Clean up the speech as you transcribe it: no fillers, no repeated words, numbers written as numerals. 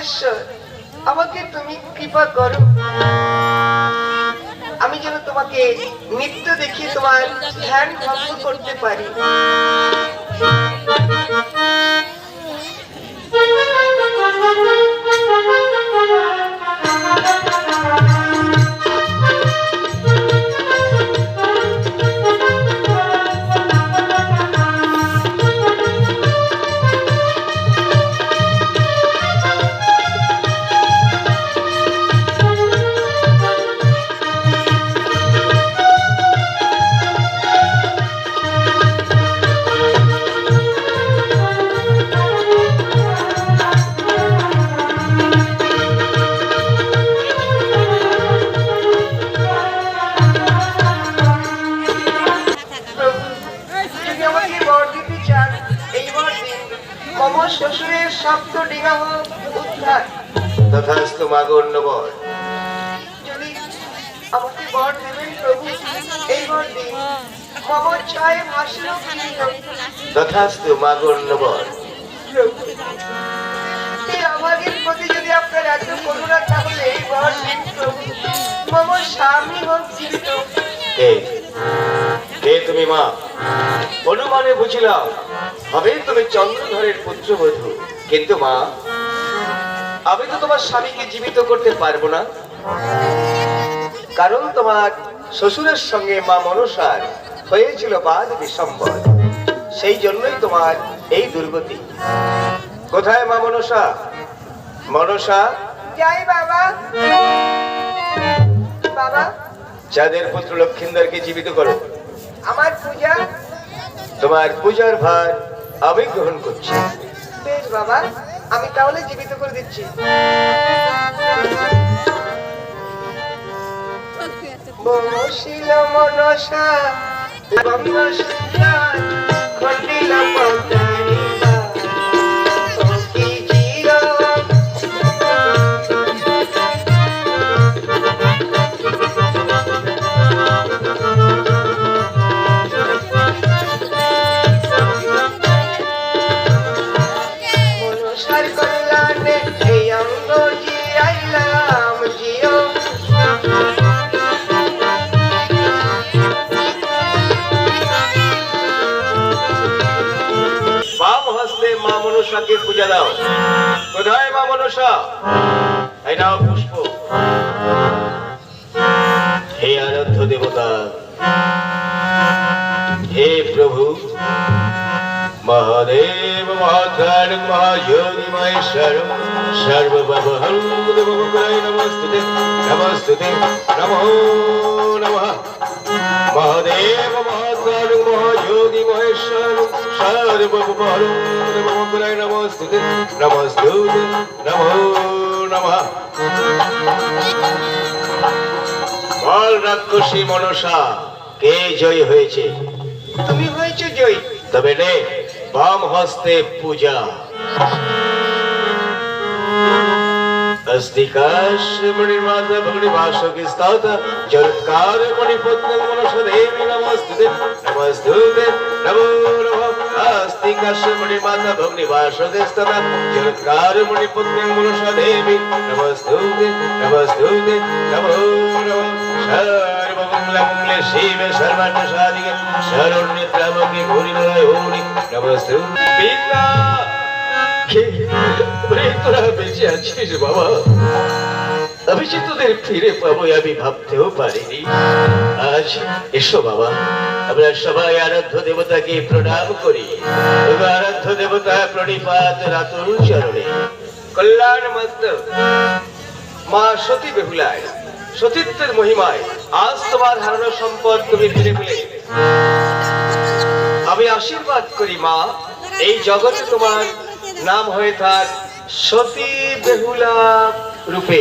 মহেশ্বর, আমাকে তুমি কৃপা করো, আমি যেন তোমাকে নিত্য দেখি তোমার ধ্যান ভঙ্গ করতে পারি। শ্বশুরের শব্দ ডিঙা হোক উদ্ধার। তথাস্তু মাগণ্যবর। যদি আমাকে বর দেবেন প্রভু, এই বর দিন মম ছায় ভাসল। তথাস্তু মাগণ্যবর। প্রভু, এই অভাগীর প্রতি যদি আপনার এত করুণা, তাহলে এই বর দিন প্রভু, মম স্বামী হোক জীবিত। কে তুমি মা? অনুমানে বুঝিলাম হবে তুমি চন্দ্রধরের পুত্রবধূ, কিন্তু মা আমি তো তোমার স্বামীকে জীবিত করতে পারবো না, কারণ তোমার শ্বশুরের সঙ্গে মা মনসার হয়েছিল বাদ বিসম্বর, সেই জন্যই তোমার এই দুর্গতি। কোথায় মা মনসা? মনসা, যাই বাবা। বাবা, যাদের পুত্র লক্ষিন্দরকে জীবিত করো। আমার পূজা, তোমার পূজার ভার আমি গ্রহণ করছি। বেশ বাবা, আমি তাহলে জীবিত করে দিচ্ছি। বসিল মনসা খন্ডিল মা মনসাকে পূজা দাও। কোথায় মা মনসা? এই নাও পুষ্প। হে আরাধ্য দেবতা, হে প্রভু মহাদেব মহাকাল মহাযোগী মহেশ্বর সর্বভবহর নমস্তুতে নমস্তুতে নমো নমঃ। মহাদেব মহাকাল মহাযোগী মহেশ্বর সর্বভবহর নমস্তুতে নমস্তুতে নমো নমঃ। বল রাক্ষসী মনসা, কে জয় হয়েছে? তুমি হয়েছে জয়। তবে নে বাম হস্তে পূজা। अस्तिकाश मणिमाता भगवती भाषकी स्तौता जलत्कार मणिपत्नी मनसा देवी नमस्ते नमस्ते नमो नमः। अस्तिकाश मणिमाता भगवती भाषकी स्तौता जलत्कार मणिपत्नी मनसा देवी नमस्ते नमस्ते नमो नमः। सर्वमंगले शिवे सर्वार्थ साधिके शरण्ये त्र्यंबके गौरी नारायणी नमस्ते। पिता তোরা বেঁচে আছিস বাবা, আমি যে তোদের ফিরে পাবো আমি ভাবতেও পারিনি। আজ এসো বাবা, আমরা সবাই আরাধ্য দেবতাকে প্রণাম করি। আরাধ্য দেবতা প্রণিপাত রাতুল চরণে। কল্যাণ মস্ত মা সতী বেহুলায় সতীত্বের মহিমায় আজ তোমার হারানো সম্পদ তুমি ফিরে পেলে। আমি আশীর্বাদ করি মা, এই জগতে তোমার নাম হয়ে থাক সতী বেহুলা রূপে।